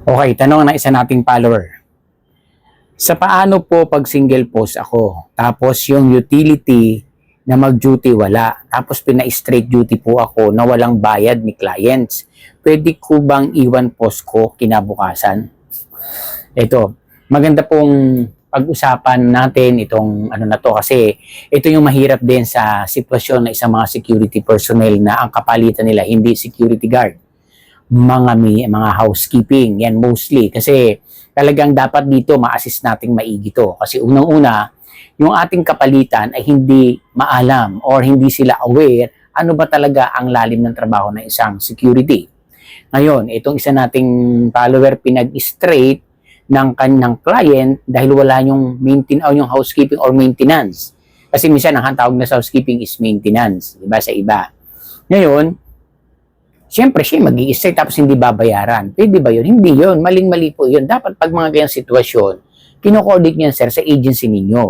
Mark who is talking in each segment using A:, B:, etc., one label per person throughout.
A: Okay, tanong ng isa nating follower. Sa paano po pag single post ako, tapos yung utility na mag-duty wala, tapos pina-straight duty po ako na walang bayad ni clients, pwede ko bang iwan post ko kinabukasan? Ito, maganda pong pag-usapan natin itong ano na to kasi ito yung mahirap din sa sitwasyon ng isang mga security personnel na ang kapalitan nila hindi security guard, mga housekeeping, yan mostly. Kasi talagang dapat dito ma-assist nating maigi to. Kasi unang-una, yung ating kapalitan ay hindi maalam or hindi sila aware ano ba talaga ang lalim ng trabaho ng isang security. Ngayon, itong isa nating follower pinag-straight ng kanyang client dahil wala yung yung housekeeping or maintenance. Kasi minsan ang tawag na sa housekeeping is maintenance, di ba, sa iba. Ngayon, siyempre siya mag-i-straight tapos hindi babayaran. Pwede ba yun? Hindi yun. Maling-mali po yun. Dapat pag mga ganyang sitwasyon, kino-coordinate niyan, sir, sa agency ninyo.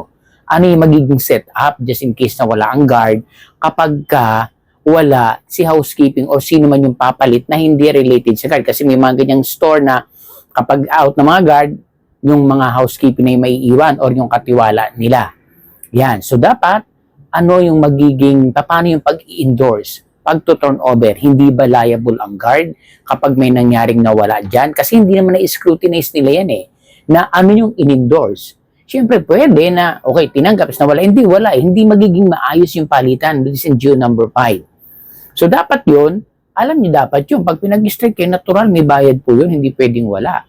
A: Ano yung magiging setup just in case na wala ang guard kapag ka wala si housekeeping or sino man yung papalit na hindi related sa guard. Kasi may mga ganyang store na kapag out ng mga guard, yung mga housekeeping na yung may iwan or yung katiwala nila. Yan. So, dapat, ano yung magiging, paano yung pag-i-endorse? Pag-turnover, hindi ba liable ang guard kapag may nangyaring nawala dyan? Kasi hindi naman na-scrutinize nila yan eh, na ano yung in-endorse. Siyempre, pwede na, okay, tinanggap, na wala. Hindi, wala. Hindi magiging maayos yung palitan. This is in number 5. So, dapat yun, alam niyo dapat yun. Pag pinag-strike kayo, natural, may bayad po yun. Hindi pwedeng wala.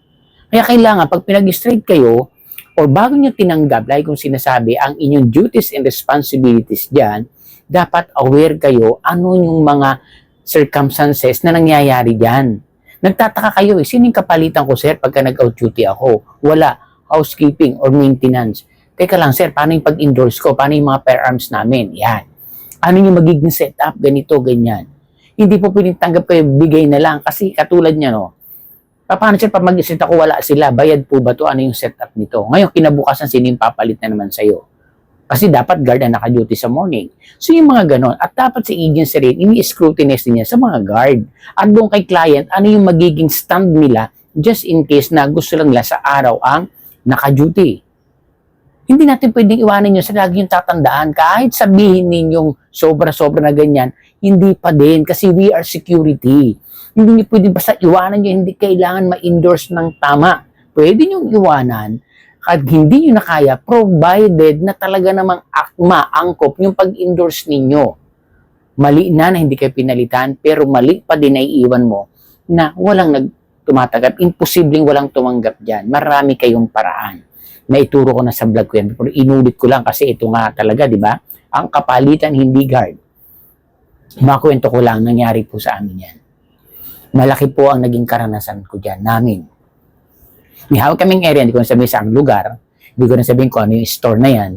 A: Kaya kailangan, pag pinag-strike kayo, or bago nyo tinanggap, like kung sinasabi, ang inyong duties and responsibilities dyan, dapat aware kayo ano yung mga circumstances na nangyayari dyan. Nagtataka kayo, sino yung kapalitan ko, sir, pagka nag-out duty ako? Wala. Housekeeping or maintenance. Teka lang, sir, paano yung pag-endorse ko? Paano yung mga firearms namin? Yan. Ano yung magiging setup? Ganito, ganyan. Hindi po pwedeng tanggap kayo, bigay na lang. Kasi katulad niya, no? Paano, sir, pag mag-isip ako, wala sila. Bayad po ba to? Ano yung setup nito? Ngayon, kinabukasan, sino yung papalit na naman sa'yo? Kasi dapat guard na naka-duty sa morning. So yung mga ganon. At dapat sa agency rin, ini-scrutinize niya sa mga guard. At doon kay client, ano yung magiging stand nila just in case na gusto lang nila sa araw ang naka-duty. Hindi natin pwedeng iwanan yun sa lagi yung tatandaan. Kahit sabihin ninyong sobra-sobra na ganyan, hindi pa din kasi we are security. Hindi niyo pwedeng basta iwanan nyo, hindi kailangan ma-endorse ng tama. Pwede nyo iwanan at hindi nyo na kaya provided na talaga namang akma, angkop yung pag-endorse ninyo. Mali na hindi kayo pinalitan pero mali pa din na iiwan mo na walang tumatanggap. Imposibleng walang tumanggap dyan. Marami kayong paraan. Naituro ko na sa vlog ko yan. Pero inulit ko lang kasi ito nga talaga, di ba? Ang kapalitan hindi guard. Makwento ko lang, nangyari po sa amin yan. Malaki po ang naging karanasan ko dyan, namin. May hawak kaming area, hindi ko na sabihin sa ang lugar, hindi ko na sabihin kung ano yung store na yan.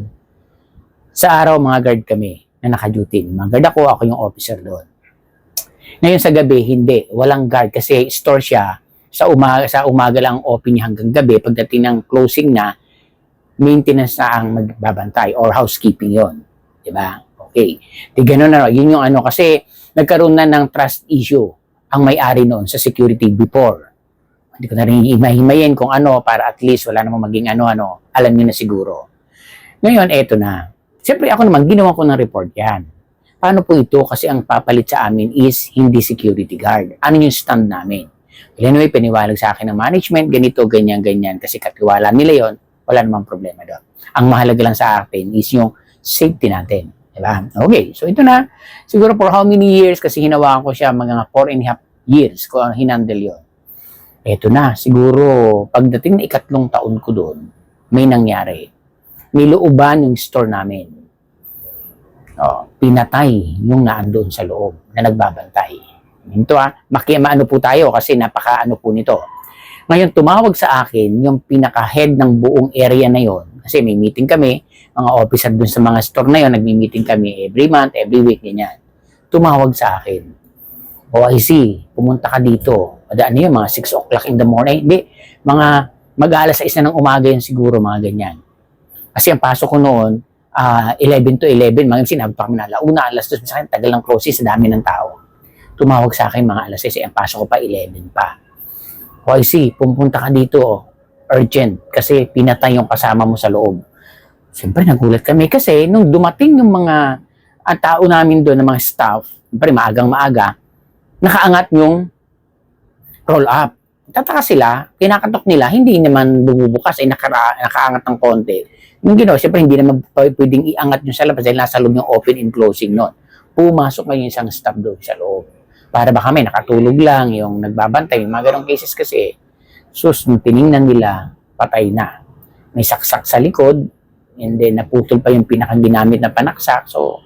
A: Sa araw, mga guard kami na naka-duty. Mga guard ako yung officer doon. Ngayon sa gabi, hindi. Walang guard kasi store siya. Sa umaga lang open niya hanggang gabi. Pagdating ng closing na, maintenance na ang magbabantay or housekeeping yon, diba? Okay. Di ganun na, yun yung ano, kasi nagkaroon na ng trust issue ang may-ari noon sa security before. Hindi ko na rin himahimayin kung ano para at least wala namang maging ano-ano. Alam niyo na siguro. Ngayon, eto na. Siyempre ako naman, ginawa ko ng report yan. Paano po ito? Kasi ang papalit sa amin is hindi security guard. Ano yung stand namin? Anyway, piniwalag sa akin ng management, ganito, ganyan, ganyan. Kasi katiwala nila yon, wala namang problema doon. Ang mahalaga lang sa akin is yung safety natin. Diba? Okay, so ito na. Siguro for how many years, kasi hinawakan ko siya, mga 4.5 years ko ang hinandle yon. Ito na, siguro pagdating na 3 taon ko doon, may nangyari. Nilooban yung store namin. Pinatay yung naandoon sa loob na nagbabantay. Ito maano po tayo kasi napaka-ano po nito. Ngayon, tumawag sa akin yung pinaka-head ng buong area na yon. Kasi may meeting kami, mga officer dun sa mga store na yon, nagmi-meeting kami every month, every week, ganyan. Tumawag sa akin. I see, pumunta ka dito. Ano yun, mga 6 o'clock in the morning? Hindi, mga mag-alas 6 na ng umaga yun siguro, mga ganyan. Kasi ang pasok ko noon, 11 to 11, mga sinabi pa kami na alauna, alas 2, sa akin, tagal ng closes, sa dami ng tao. Tumawag sa akin mga alas 6, ang pasok ko pa 11 pa. O I see, pumunta ka dito, urgent, kasi pinatay yung kasama mo sa loob. Siyempre, nagulat kami kasi nung dumating yung mga tao namin doon, ng mga staff, siyempre, maagang-maaga, nakaangat yung roll-up. Tataka sila, kinakatok nila, hindi naman bumubukas, ay nakaangat ng konti. Yung ginawa, siyempre, hindi naman pwedeng iangat yung sa labas dahil nasa loob yung open and closing nun. Pumasok ngayon isang staff doon sa loob. Para ba kami, nakatulog lang, yung nagbabantay, yung mga ganong cases kasi, sus, nung tiningnan nila, patay na. May saksak sa likod, and then naputol pa yung pinakang ginamit na panaksak. So,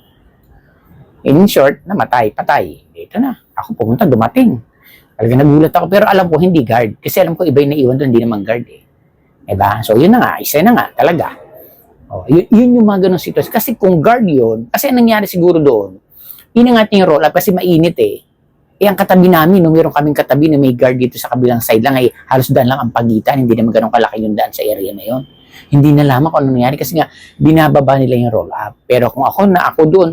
A: in short, namatay, patay. Ito na, ako pumunta, dumating. Talaga nagulat ako, pero alam ko hindi guard. Kasi alam ko iba yung naiwan doon, hindi naman guard eh. Diba? So, yun na nga, isa na nga, talaga. Oh, yun yung mga ganong sitwasyon. Kasi kung guard yun, kasi ang nangyari siguro doon, inangat niya yung roll up kasi mainit eh. Ang katabi namin, nung meron kaming katabi na may guard dito sa kabilang side lang, ay halos daan lang ang pagitan, hindi naman ganun kalaki yung daan sa area na yun. Hindi nalaman kung ano nangyari kasi nga, binababa nila yung roll up. Pero kung ako doon,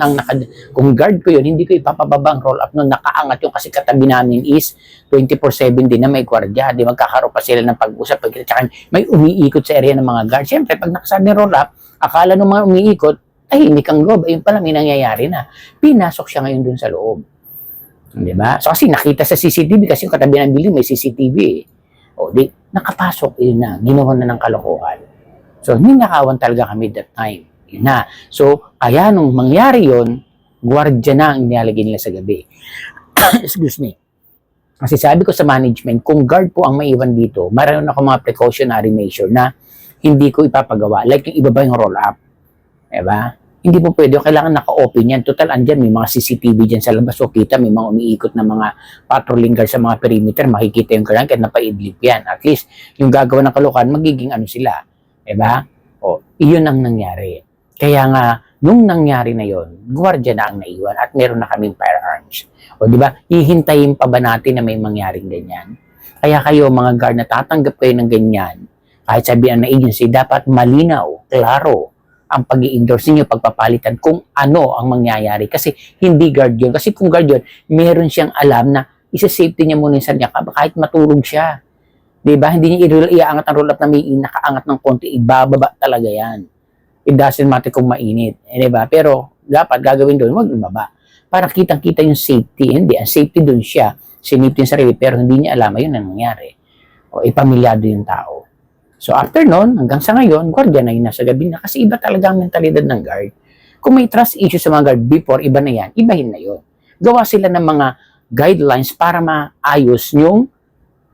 A: kung guard ko yun, hindi ko ipapababa ang roll up nun, nakaangat yung kasi katabi namin is 24/7 din na may gwardiya. Di magkakaroon pa sila ng pag-usap, tsaka may umiikot sa area ng mga guard. Siyempre, pag nakasabi yung roll up, akala ng mga umiikot, tahimik ang loob. Ayun pala, may nangyayari na. Pinasok siya ngayon dun sa loob. Diba? So kasi nakita sa CCTV kasi yung katabi ng building may CCTV eh. O di, nakapasok, yun na, ginawa na ng kalokohan. So ninakawan talaga kami that time. Yun na. So kaya nung mangyari yun, gwardiya na ang nilalagay nila sa gabi. Excuse me. Kasi sabi ko sa management, kung guard po ang maiwan dito, mayroon ako mga precautionary measure na hindi ko ipapagawa. Like yung ibaba yung roll up. Diba? Hindi po pwede. Kailangan naka-open yan. Total, andyan, may mga CCTV dyan sa labas. So, kita, may mga umiikot na mga patrolling guard sa mga perimeter. Makikita yung kailangan kahit napaidlip yan. At least, yung gagawa ng kalokohan, magiging ano sila. Diba? O, iyon ang nangyari. Kaya nga, nung nangyari na yon, gwardiya na ang naiwan at meron na kaming firearms. O, diba? Hihintayin pa ba natin na may mangyaring ganyan? Kaya kayo, mga guard, na tatanggap kayo ng ganyan, kahit sabihan ng agency, dapat malinaw, klaro, ang pag-i-endorse niyo, pagpapalitan kung ano ang mangyayari. Kasi hindi guard yun. Kasi kung guard yun, meron siyang alam na isa-safety niya muna yung sarili niya kahit matulog siya. Diba? Hindi niya iaangat ang roll-up na may nakaangat ng konti, ibababa talaga yan. It doesn't matter kung mainit. Diba? Pero dapat gagawin doon, wag ibaba. Para kitang-kita yung safety. Hindi, ang safety doon siya. Sinipti yung sarili, pero hindi niya alam, ayun ang nangyari. O ipamilyado yung tao. So after nun, hanggang sa ngayon, gwardiya na yun nasa gabi na kasi iba talaga ang mentalidad ng guard. Kung may trust issue sa mga guard before, iba na yan, ibahin na yun. Gawa sila ng mga guidelines para maayos yung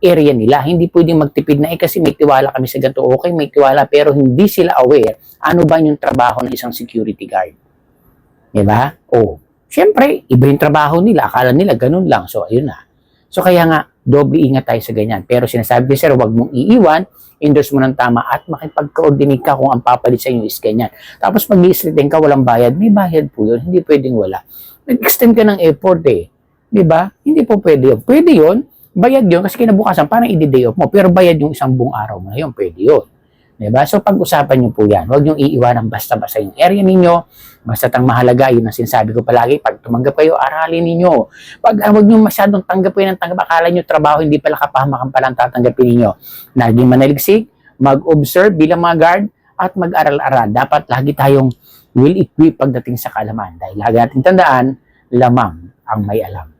A: area nila. Hindi pwedeng magtipid na kasi may tiwala kami sa ganito. Okay, may tiwala pero hindi sila aware ano ba yung trabaho ng isang security guard. Diba? O, syempre, iba yung trabaho nila. Akala nila ganun lang. So, ayun na. So, kaya nga, doble ingat tayo sa ganyan. Pero sinasabi ko, sir, huwag mong iiwan, endorse mo ng tama at makipag-coordinate ka kung ang papalit sa inyo is ganyan. Tapos pag i-slitting ka, walang bayad, may bayad po yun. Hindi pwedeng wala. Nag-extend ka ng effort eh. Diba? Hindi po pwede yun. Pwede yun, bayad yun kasi kinabukasan parang i-day off mo. Pero bayad yung isang buong araw mo na yun, pwede yun. Diba? So pag-usapan nyo po yan. Huwag nyo iiwanan basta-basta yung area ninyo. Basta tang mahalaga, yun ang sinasabi ko palagi. Pag tumanggap kayo, aralin ninyo. Pag huwag nyo masyadong tanggapin ng tanggap, akala nyo trabaho, hindi pala kapahamakan palang tatanggapin ninyo. Naging manaligsik, mag-observe bilang mga guard, at mag-aral-aral. Dapat lagi tayong will-equip pagdating sa kaalaman. Dahil lagi natin tandaan, lamang ang may alam.